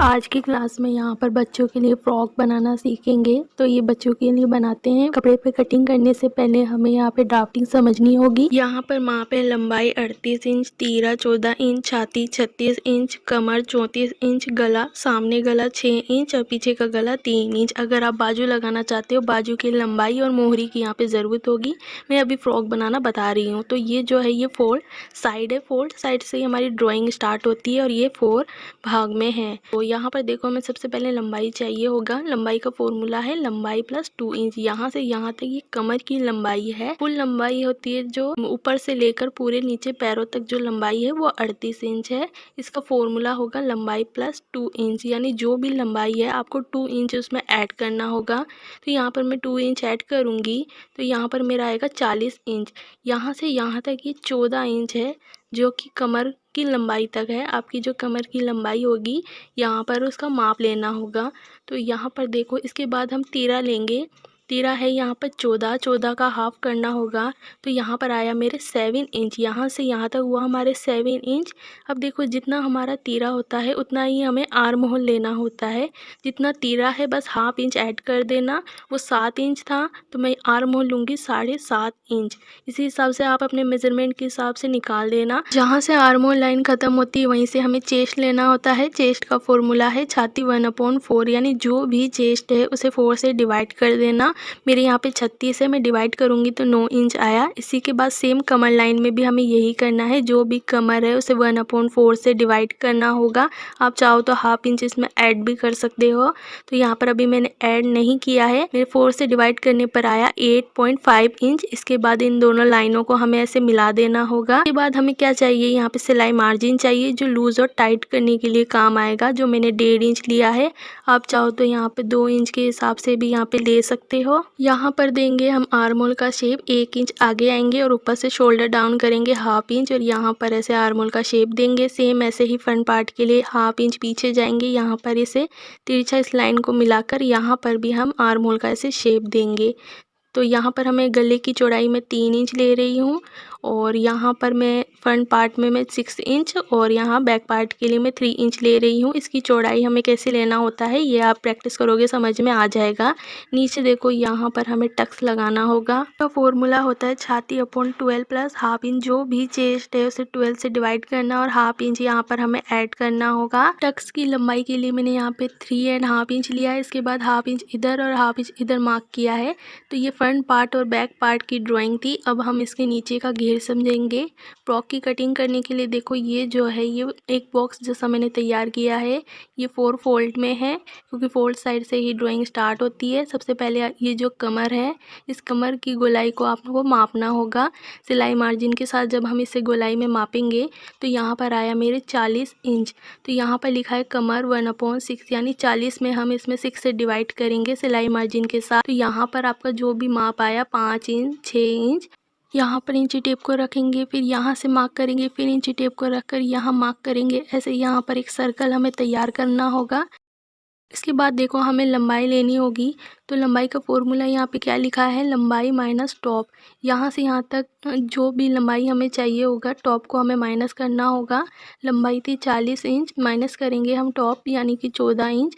आज की क्लास में यहाँ पर बच्चों के लिए फ्रॉक बनाना सीखेंगे। तो ये बच्चों के लिए बनाते हैं। कपड़े पे कटिंग करने से पहले हमें यहाँ पे ड्राफ्टिंग समझनी होगी। यहाँ पर माप है लंबाई 38 इंच, तीरा 14 इंच, छाती 36 इंच, कमर 34 इंच, गला सामने गला 6 इंच और पीछे का गला 3 इंच। अगर आप बाजू लगाना चाहते हो, बाजू की लंबाई और मोहरी की यहाँ पे ज़रूरत होगी। मैं अभी फ्रॉक बनाना बता रही हूँ। तो ये जो है ये फोल्ड साइड है, फोल्ड साइड से हमारी ड्राइंग स्टार्ट होती है और ये 4 भाग में है। तो यहाँ पर देखो, हमें सबसे पहले लंबाई चाहिए होगा। लंबाई का फॉर्मूला है लंबाई प्लस 2 इंच। यहाँ से यहाँ तक ये कमर की लंबाई है। फुल लंबाई होती है जो ऊपर से लेकर पूरे नीचे पैरों तक जो लंबाई है वो 38 इंच है। इसका फॉर्मूला होगा लंबाई प्लस 2 इंच, यानी जो भी लंबाई है आपको 2 इंच उसमें ऐड करना होगा। तो यहाँ पर मैं 2 इंच ऐड करूँगी तो यहाँ पर मेरा आएगा 40 इंच। यहाँ से यहाँ तक ये 14 इंच है जो कि कमर की लंबाई तक है। आपकी जो कमर की लंबाई होगी यहाँ पर उसका माप लेना होगा। तो यहाँ पर देखो, इसके बाद हम तीरा लेंगे। तीरा है यहाँ पर 14 का हाफ करना होगा। तो यहाँ पर आया मेरे 7 इंच। यहाँ से यहाँ तक हुआ हमारे 7 इंच। अब देखो, जितना हमारा तीरा होता है उतना ही हमें आर्म होल लेना होता है। जितना तीरा है बस हाफ इंच ऐड कर देना। वो 7 इंच था तो मैं आर्म होल लूँगी 7.5 इंच। इसी हिसाब से आप अपने मेजरमेंट के हिसाब से निकाल देना। जहाँ से आर्म होल लाइन ख़त्म होती है वहीं से हमें चेस्ट लेना होता है। चेस्ट का फॉर्मूला है छाती 1/4, यानी जो भी चेस्ट है उसे 4 से डिवाइड कर देना। मेरे यहाँ पे 36 है, मैं डिवाइड करूँगी तो 9 इंच आया। इसी के बाद सेम कमर लाइन में भी हमें यही करना है। जो भी कमर है उसे 1/4 से डिवाइड करना होगा। आप चाहो तो हाफ इंच इसमें ऐड भी कर सकते हो। तो यहाँ पर अभी मैंने ऐड नहीं किया है। मेरे 4 से डिवाइड करने पर आया 8.5 इंच। इसके बाद इन दोनों लाइनों को हमें ऐसे मिला देना होगा। इसके बाद हमें क्या चाहिए, यहाँ पे सिलाई मार्जिन चाहिए जो लूज और टाइट करने के लिए काम आएगा, जो मैंने 1.5 इंच लिया है। आप चाहो तो यहाँ पे 2 इंच के हिसाब से भी यहाँ पे ले सकते हो। यहाँ पर देंगे हम आर्म होल का शेप। 1 इंच आगे आएंगे और ऊपर से शोल्डर डाउन करेंगे हाफ इंच और यहाँ पर ऐसे आर्म होल का शेप देंगे। सेम ऐसे ही फ्रंट पार्ट के लिए हाफ इंच पीछे जाएंगे। यहाँ पर इसे तिरछा इस लाइन को मिलाकर यहाँ पर भी हम आर्म होल का ऐसे शेप देंगे। तो यहाँ पर हमें गले की चौड़ाई में 3 इंच ले रही हूँ और यहाँ पर मैं फ्रंट पार्ट में मैं 6 इंच और यहाँ बैक पार्ट के लिए मैं 3 इंच ले रही हूँ। इसकी चौड़ाई हमें कैसे लेना होता है ये आप प्रैक्टिस करोगे समझ में आ जाएगा। नीचे देखो, यहाँ पर हमें टक्स लगाना होगा। तो फॉर्मूला होता है छाती अपॉन 12 प्लस हाफ इंच। जो भी चेस्ट है उसे 12 से डिवाइड करना और हाफ इंच यहाँ पर हमें ऐड करना होगा। टक्स की लंबाई के लिए मैंने यहाँ पे 3.5 इंच लिया है। इसके बाद हाफ इंच इधर और हाफ इंच इधर मार्क किया है। तो ये फ्रंट पार्ट और बैक पार्ट की ड्राइंग थी। अब हम इसके नीचे का घेर समझेंगे। फ्रॉक की कटिंग करने के लिए देखो, ये जो है ये एक बॉक्स जैसा मैंने तैयार किया है। ये 4 फोल्ड में है क्योंकि फोल्ड साइड से ही ड्राइंग स्टार्ट होती है। सबसे पहले ये जो कमर है, इस कमर की गोलाई को आपको मापना होगा। सिलाई मार्जिन के साथ जब हम इसे गोलाई में मापेंगे तो यहाँ पर आया मेरे 40 इंच। तो यहाँ पर लिखा है कमर 1/6, यानी 40 में हम इसमें 6 से डिवाइड करेंगे सिलाई मार्जिन के साथ। तो यहाँ पर आपका जो भी माप आया 5 इंच, 6 इंच, यहाँ पर इंची टेप को रखेंगे, फिर यहाँ से मार्क करेंगे, फिर इंची टेप को रखकर यहाँ मार्क करेंगे। ऐसे यहाँ पर एक सर्कल हमें तैयार करना होगा। इसके बाद देखो, हमें लंबाई लेनी होगी। तो लंबाई का फॉर्मूला यहाँ पे क्या लिखा है, लंबाई माइनस टॉप। यहाँ से यहाँ तक जो भी लंबाई हमें चाहिए होगा टॉप को हमें माइनस करना होगा। लंबाई थी 40 इंच, माइनस करेंगे हम टॉप यानी कि 14 इंच।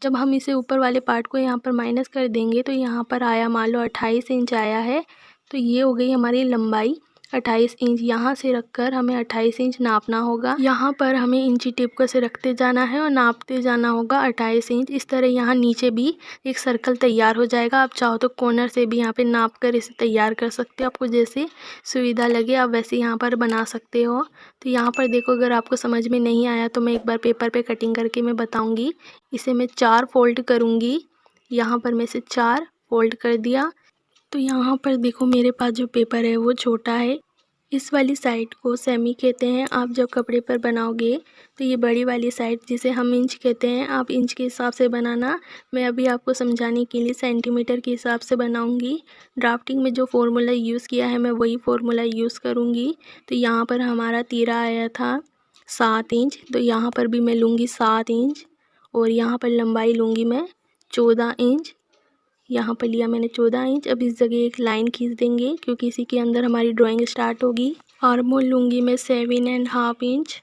जब हम इसे ऊपर वाले पार्ट को यहाँ पर माइनस कर देंगे तो यहाँ पर आया मान लो 28 इंच आया है। तो ये हो गई हमारी लंबाई 28 इंच। यहाँ से रखकर हमें 28 इंच नापना होगा। यहाँ पर हमें इंची टेप को से रखते जाना है और नापते जाना होगा 28 इंच। इस तरह यहाँ नीचे भी एक सर्कल तैयार हो जाएगा। आप चाहो तो कॉर्नर से भी यहाँ पे नाप कर इसे तैयार कर सकते हो। आपको जैसे सुविधा लगे आप वैसे यहाँ पर बना सकते हो। तो यहाँ पर देखो, अगर आपको समझ में नहीं आया तो मैं एक बार पेपर पे कटिंग करके मैं बताऊँगी। इसे मैं 4 फोल्ड करूँगी। यहाँ पर मैं इसे 4 फोल्ड कर दिया। तो यहाँ पर देखो, मेरे पास जो पेपर है वो छोटा है। इस वाली साइड को सेमी कहते हैं। आप जब कपड़े पर बनाओगे तो ये बड़ी वाली साइड जिसे हम इंच कहते हैं, आप इंच के हिसाब से बनाना। मैं अभी आपको समझाने के लिए सेंटीमीटर के हिसाब से बनाऊंगी। ड्राफ्टिंग में जो फॉर्मूला यूज़ किया है मैं वही फॉर्मूला यूज़ करूंगी। तो यहाँ पर हमारा तीरा आया था 7 इंच, तो यहाँ पर भी मैं लूँगी 7 इंच और यहाँ पर लंबाई लूँगी मैं 14 इंच। यहाँ पर लिया मैंने 14 इंच। अब इस जगह एक लाइन खींच देंगे क्योंकि इसी के अंदर हमारी ड्राइंग स्टार्ट होगी। आर्म होल लूँगी मैं 7.5 इंच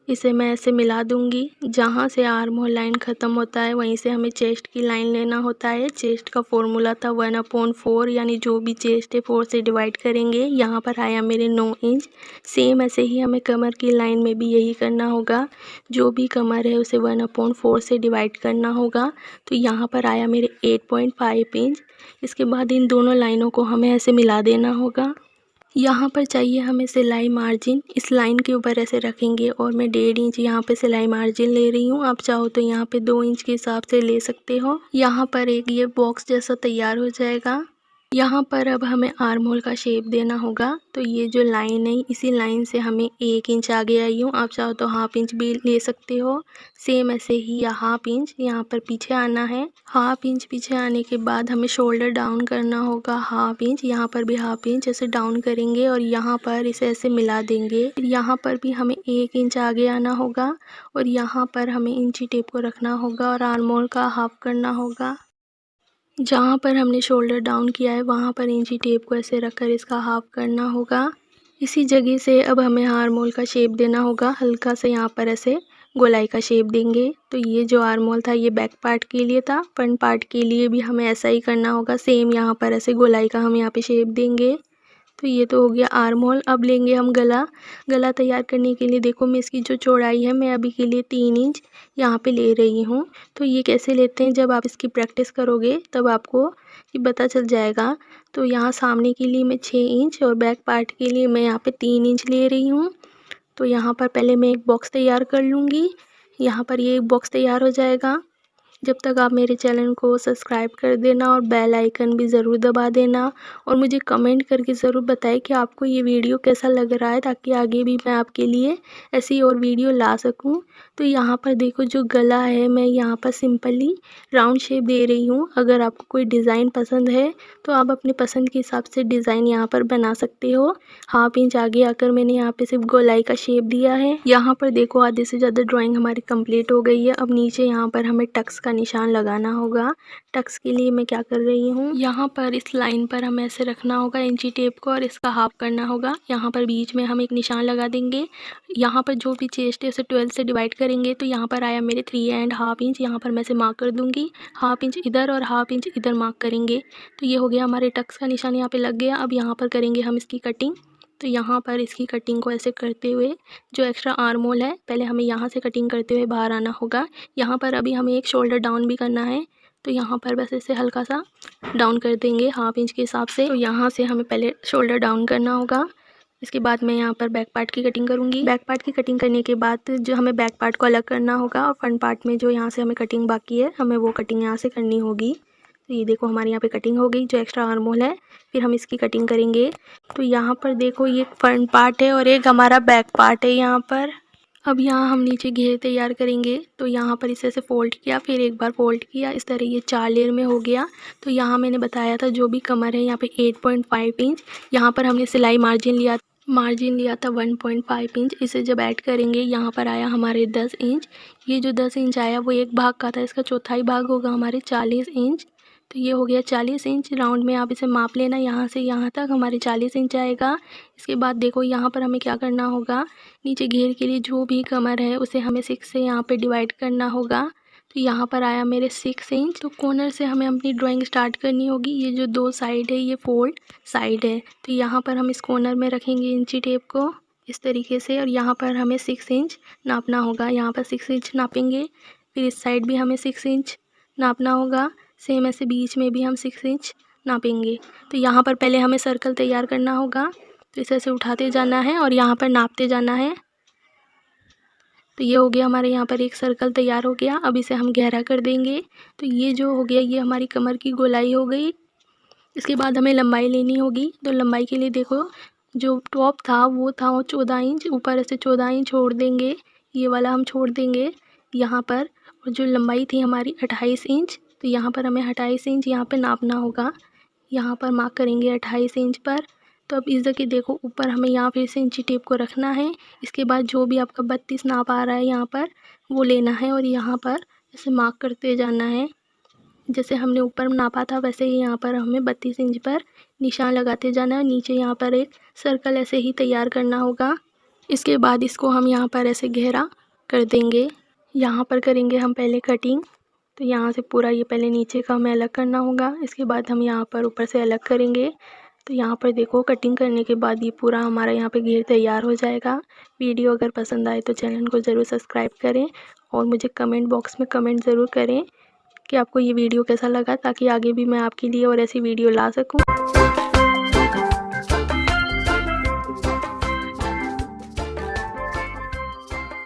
इसे मैं ऐसे मिला दूंगी। जहाँ से आर्म होल लाइन ख़त्म होता है वहीं से हमें चेस्ट की लाइन लेना होता है। चेस्ट का फॉर्मूला था 1/4, यानी जो भी चेस्ट है 4 से डिवाइड करेंगे। यहाँ पर आया मेरे 9 इंच। सेम ऐसे ही हमें कमर की लाइन में भी यही करना होगा। जो भी कमर है उसे 1/4 से डिवाइड करना होगा। तो यहाँ पर आया मेरे 8.5 इंच। इसके बाद इन दोनों लाइनों को हमें ऐसे मिला देना होगा। यहाँ पर चाहिए हमें सिलाई मार्जिन। इस लाइन के ऊपर ऐसे रखेंगे और मैं 1.5 इंच यहाँ पे सिलाई मार्जिन ले रही हूँ। आप चाहो तो यहाँ पे 2 इंच के हिसाब से ले सकते हो। यहाँ पर एक ये बॉक्स जैसा तैयार हो जाएगा। यहाँ पर अब हमें आर्म होल का शेप देना होगा। तो ये जो लाइन है इसी लाइन से हमें 1 इंच आगे आई हूँ। आप चाहो तो हाफ इंच भी ले सकते हो। सेम ऐसे ही या हाफ इंच यहाँ पर पीछे आना है। हाफ इंच पीछे आने के बाद हमें शोल्डर डाउन करना होगा हाफ इंच। यहाँ पर भी हाफ इंच ऐसे डाउन करेंगे और यहाँ पर इसे ऐसे मिला देंगे। यहाँ पर भी हमें 1 इंच आगे आना होगा और यहाँ पर हमें इंची टेप को रखना होगा और आर्म होल का हाफ करना होगा। जहाँ पर हमने शोल्डर डाउन किया है वहाँ पर इंची टेप को ऐसे रखकर इसका हाफ करना होगा। इसी जगह से अब हमें आर्म होल का शेप देना होगा। हल्का से यहाँ पर ऐसे गोलाई का शेप देंगे। तो ये जो आर्म होल था ये बैक पार्ट के लिए था। फ्रंट पार्ट के लिए भी हमें ऐसा ही करना होगा। सेम यहाँ पर ऐसे गोलाई का हम यहाँ पे शेप देंगे। तो ये तो हो गया आर्म होल। अब लेंगे हम गला। गला तैयार करने के लिए देखो मैं इसकी जो चौड़ाई है मैं अभी के लिए 3 इंच यहाँ पे ले रही हूँ। तो ये कैसे लेते हैं, जब आप इसकी प्रैक्टिस करोगे तब आपको ये पता चल जाएगा। तो यहाँ सामने के लिए मैं 6 इंच और बैक पार्ट के लिए मैं यहाँ पे 3 इंच ले रही हूँ। तो यहाँ पर पहले मैं एक बॉक्स तैयार कर लूँगी। यहाँ पर ये एक बॉक्स तैयार हो जाएगा। जब तक आप मेरे चैनल को सब्सक्राइब कर देना और बेल आइकन भी ज़रूर दबा देना और मुझे कमेंट करके ज़रूर बताएं कि आपको ये वीडियो कैसा लग रहा है, ताकि आगे भी मैं आपके लिए ऐसी और वीडियो ला सकूं। तो यहाँ पर देखो जो गला है मैं यहाँ पर सिंपली राउंड शेप दे रही हूँ। अगर आपको कोई डिज़ाइन पसंद है तो आप अपने पसंद के हिसाब से डिज़ाइन यहाँ पर बना सकते हो। हाफ इंच आगे आकर मैंने यहाँ पे सिर्फ गोलाई का शेप दिया है। यहाँ पर देखो आधे से ज़्यादा ड्राइंग हमारी कंप्लीट हो गई है। अब नीचे यहाँ पर हमें टक्स का निशान लगाना होगा। टक्स के लिए मैं क्या कर रही हूँ, यहाँ पर इस लाइन पर हमें ऐसे रखना होगा इंची टेप को और इसका हाफ करना होगा। यहाँ पर बीच में हम एक निशान लगा देंगे। यहाँ पर जो भी चेस्ट है उसे 12 से डिवाइड करेंगे। तो यहाँ पर आया मेरे 3.5 इंच। यहाँ पर मैं इसे मार्क कर दूंगी। हाफ इंच इधर और हाफ इंच इधर मार्क करेंगे। तो ये हो गया हमारे टक्स का निशान यहाँ पे लग गया। अब यहाँ पर करेंगे हम इसकी कटिंग। तो यहाँ पर इसकी कटिंग को ऐसे करते हुए जो एक्स्ट्रा आर्म होल है पहले हमें यहाँ से कटिंग करते हुए बाहर आना होगा। यहाँ पर अभी हमें एक शोल्डर डाउन भी करना है। तो यहाँ पर बस इसे हल्का सा डाउन कर देंगे हाफ इंच के हिसाब से। तो यहाँ से हमें पहले शोल्डर डाउन करना होगा। इसके बाद मैं यहाँ पर बैक पार्ट की कटिंग करूँगी। बैक पार्ट की कटिंग करने के बाद जो हमें बैक पार्ट को अलग करना होगा और फ्रंट पार्ट में जो यहाँ से हमें कटिंग बाकी है हमें वो कटिंग यहाँ से करनी होगी। तो ये देखो हमारे यहाँ पे कटिंग हो गई जो एक्स्ट्रा आर्म होल है। फिर हम इसकी कटिंग करेंगे। तो यहाँ पर देखो ये फ्रंट पार्ट है और एक हमारा बैक पार्ट है यहाँ पर। अब यहाँ हम नीचे घेर तैयार करेंगे। तो यहाँ पर इसे ऐसे फोल्ड किया, फिर एक बार फोल्ड किया, इस तरह ये 4 लेयर में हो गया। तो यहाँ मैंने बताया था जो भी कमर है यहाँ पे 8.5 इंच। यहाँ पर हमने सिलाई मार्जिन लिया था 1.5 इंच। इसे जब ऐड करेंगे यहाँ पर आया हमारे 10 इंच। ये जो 10 इंच आया वो एक भाग का था, इसका चौथाई भाग होगा हमारे 40 इंच। तो ये हो गया 40 इंच। राउंड में आप इसे माप लेना, यहाँ से यहाँ तक हमारे 40 इंच आएगा। इसके बाद देखो यहाँ पर हमें क्या करना होगा, नीचे घेर के लिए जो भी कमर है उसे हमें 6 से यहाँ पे डिवाइड करना होगा। तो यहाँ पर आया मेरे 6 इंच। तो कॉर्नर से हमें अपनी ड्राइंग स्टार्ट करनी होगी। ये जो 2 साइड है ये फोल्ड साइड है। तो यहाँ पर हम इस कॉर्नर में रखेंगे इंची टेप को इस तरीके से और यहाँ पर हमें 6 इंच नापना होगा। यहाँ पर 6 इंच नापेंगे। फिर इस साइड भी हमें 6 इंच नापना होगा। सेम ऐसे बीच में भी हम 6 इंच नापेंगे। तो यहाँ पर पहले हमें सर्कल तैयार करना होगा। तो इसे ऐसे उठाते जाना है और यहाँ पर नापते जाना है। तो ये हो गया हमारे यहाँ पर एक सर्कल तैयार हो गया। अब इसे हम गहरा कर देंगे। तो ये जो हो गया ये हमारी कमर की गोलाई हो गई। इसके बाद हमें लंबाई लेनी होगी। तो लंबाई के लिए देखो जो टॉप था वो था 14 इंच। ऊपर ऐसे 14 इंच छोड़ देंगे, ये वाला हम छोड़ देंगे यहाँ पर। और जो लंबाई थी हमारी 28 इंच। तो यहाँ पर हमें 28 इंच यहाँ पे नापना होगा। यहाँ पर मार्क करेंगे 28 इंच पर। तो अब इस जगह देखो ऊपर हमें यहाँ फिर से इंची टेप को रखना है। इसके बाद जो भी आपका 32 नाप आ रहा है यहाँ पर वो लेना है और यहाँ पर ऐसे मार्क करते जाना है। जैसे हमने ऊपर नापा था वैसे ही यहाँ पर हमें 32 इंच पर निशान लगाते जाना है। नीचे यहाँ पर एक सर्कल ऐसे ही तैयार करना होगा। इसके बाद इसको हम यहाँ पर ऐसे गहरा कर देंगे। यहाँ पर करेंगे हम पहले कटिंग। तो यहाँ से पूरा ये पहले नीचे का हमें अलग करना होगा, इसके बाद हम यहाँ पर ऊपर से अलग करेंगे। तो यहाँ पर देखो कटिंग करने के बाद ये पूरा हमारा यहाँ पे घेर तैयार हो जाएगा। वीडियो अगर पसंद आए तो चैनल को ज़रूर सब्सक्राइब करें और मुझे कमेंट बॉक्स में कमेंट ज़रूर करें कि आपको ये वीडियो कैसा लगा, ताकि आगे भी मैं आपके लिए और ऐसी वीडियो ला सकूं।